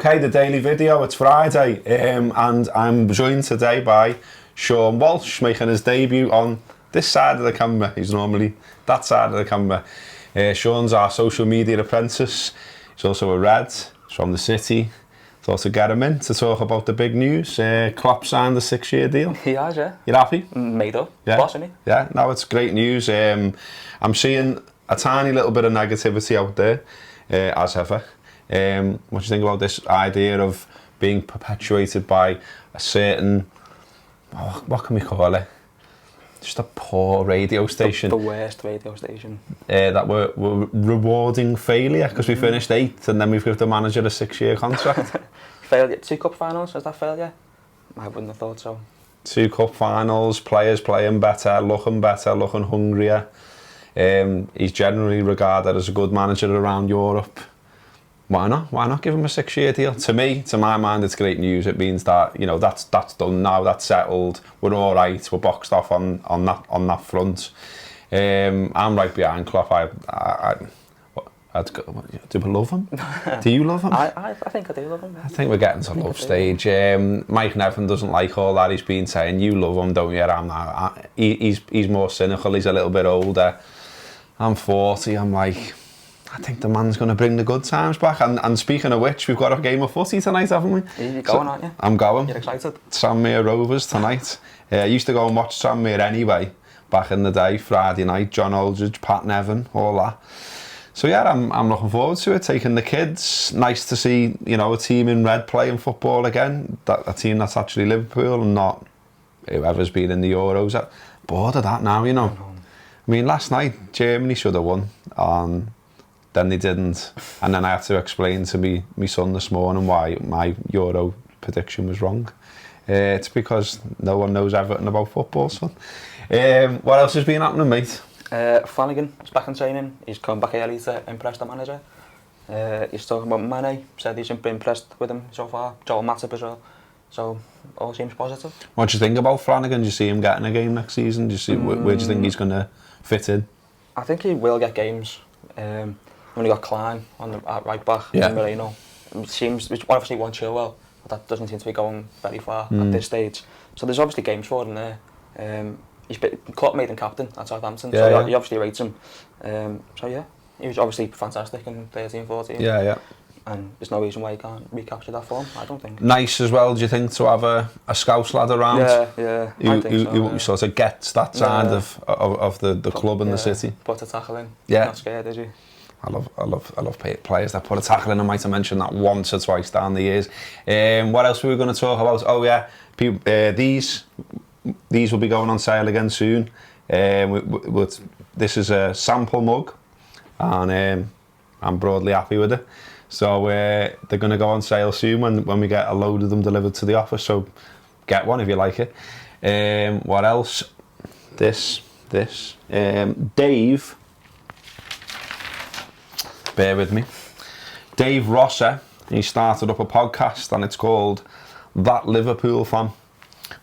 Okay, the daily video, it's Friday, and I'm joined today by Shaun Walsh, making his debut on this side of the camera. He's normally that side of the camera. Shaun's our social media apprentice. He's also a Red. He's from the city. Thought to get him in to talk about the big news. Klopp signed a 6-year deal. He has, yeah. You happy? Made up. Yeah. Boss, isn't he? Yeah, no, it's great news. I'm seeing a tiny little bit of negativity out there, as ever. What do you think about this idea of being perpetuated by a certain, what can we call it? Just a poor radio station. The worst radio station. That we're rewarding failure because we finished 8th and then we've given the manager a 6-year contract. Failure. 2 cup finals, is that failure? I wouldn't have thought so. 2 cup finals, players playing better, looking hungrier. He's generally regarded as a good manager around Europe. Why not? Why not give him a 6-year deal? To my mind, it's great news. It means that, you know, that's done now, that's settled. We're all right. We're boxed off on that front. I'm right behind Klopp. Do we love him? Do you love him? I think I do love him. Yeah. I think we're getting to love stage. Mike Nevin doesn't like all that. He's been saying, you love him, don't you? I'm not. He's more cynical. He's a little bit older. I'm 40. I'm like, I think the man's going to bring the good times back. And speaking of which, we've got a game of footy tonight, haven't we? You're going, aren't you? I'm going. You're excited? Tranmere Rovers tonight. I used to go and watch Tranmere anyway, back in the day, Friday night, John Aldridge, Pat Nevin, all that. So yeah, I'm looking forward to it, taking the kids. Nice to see, you know, a team in red playing football again. A team that's actually Liverpool and not whoever's been in the Euros. I'm bored of that now, you know. I mean, last night, Germany should have won. Then they didn't, and then I had to explain to me son this morning why my Euro prediction was wrong. It's because no one knows everything about football, son. What else has been happening, mate? Flanagan is back in training. He's come back early to impress the manager. He's talking about Mane. Said he's been impressed with him so far. Joel Matip as well. So all seems positive. What do you think about Flanagan? Do you see him getting a game next season? Do you see where do you think he's going to fit in? I think he will get games. When you got Klein on the right back, yeah. Moreno, seems obviously won Chilwell, but that doesn't seem to be going very far at this stage. So there's obviously games for him there. Klopp made him captain at Southampton, so he obviously rates him. So yeah, he was obviously fantastic in 13-14. Yeah. And there's no reason why he can't recapture that form, I don't think. Nice as well, do you think, to have a Scouse lad around? Yeah. Who sort of gets that side of the club and the city. Put a tackle in. Yeah. Not scared, is he? I love players that put a tackle in. I might have mentioned that once or twice down the years. What else were we going to talk about? Oh yeah, these will be going on sale again soon. This is a sample mug, and I'm broadly happy with it. So they're going to go on sale soon when we get a load of them delivered to the office. So get one if you like it. What else? This. Dave. Bear with me. Dave Rosser, he started up a podcast and it's called That Liverpool Fan.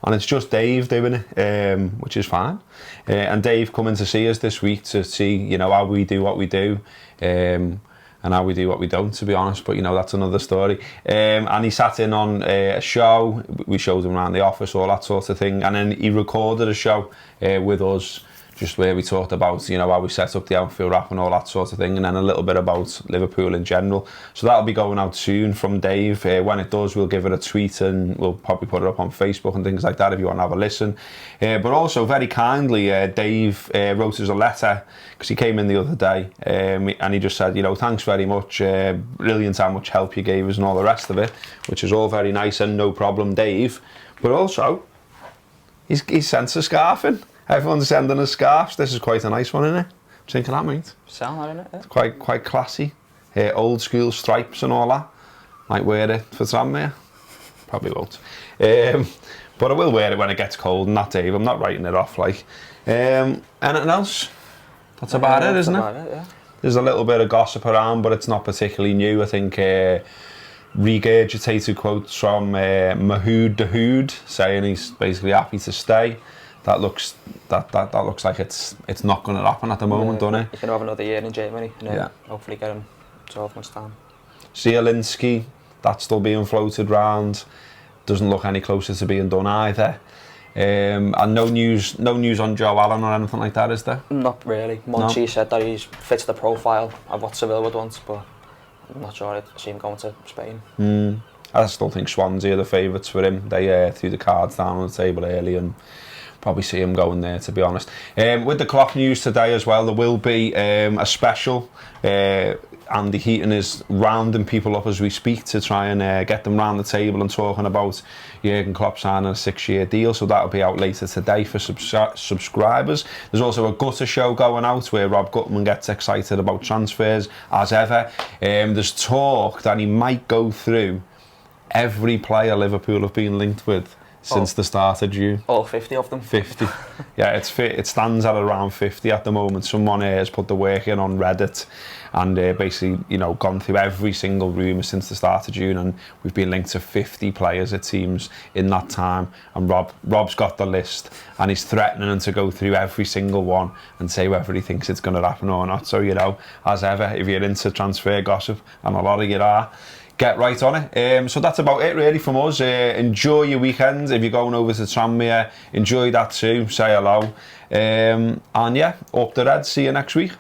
And it's just Dave doing it, which is fine. And Dave coming to see us this week to see, you know, how we do what we do. And how we do what we don't, to be honest, but you know, that's another story. And he sat in on a show, we showed him around the office, all that sort of thing, and then he recorded a show with us, just where we talked about, you know, how we set up the Anfield app and all that sort of thing, and then a little bit about Liverpool in general. So that'll be going out soon from Dave. When it does, we'll give it a tweet and we'll probably put it up on Facebook and things like that if you want to have a listen. But also, very kindly, Dave wrote us a letter, because he came in the other day, and he just said, you know, thanks very much, brilliant how much help you gave us and all the rest of it, which is all very nice and no problem, Dave. But also, he's sent a scarf in. Everyone's sending us scarves. This is quite a nice one, isn't it? What do you think of that, mate? Sound that, isn't it? Yeah. It's quite classy. Old school stripes and all that. Might wear it for Tranmere. Probably won't. But I will wear it when it gets cold and that, Dave. I'm not writing it off, like. Anything else? That's about it, isn't it? Yeah. There's a little bit of gossip around, but it's not particularly new. I think regurgitated quotes from Mahood Dahoud saying he's basically happy to stay. That looks like it's not going to happen at the moment, doesn't it? He's going to have another year in Germany and hopefully get him 12 months' time. Zielinski That's still being floated round. Doesn't look any closer to being done either. And no news on Joe Allen or anything like that, is there? Not really. Monchi said that he fits the profile of what Seville would want, but I'm not sure I'd see him going to Spain. I still think Swansea are the favourites for him. They threw the cards down on the table early and probably see him going there, to be honest. With the Klopp news today as well, there will be a special. Andy Heaton is rounding people up as we speak to try and get them round the table and talking about Jürgen Klopp signing a 6-year deal. So that'll be out later today for subscribers. There's also a gutter show going out where Rob Gutman gets excited about transfers as ever. There's talk that he might go through every player Liverpool have been linked with since the start of June. All 50 of them? 50. Yeah, it stands at around 50 at the moment. Someone has put the work in on Reddit and basically, gone through every single rumour since the start of June, and we've been linked to 50 players, it seems, in that time. And Rob's got the list, and he's threatening them to go through every single one and say whether he thinks it's going to happen or not. So, as ever, if you're into transfer gossip, and a lot of you are, get right on it. So that's about it really from us. Enjoy your weekend. If you're going over to Tranmere, enjoy that too. Say hello. And yeah, up the Reds. See you next week.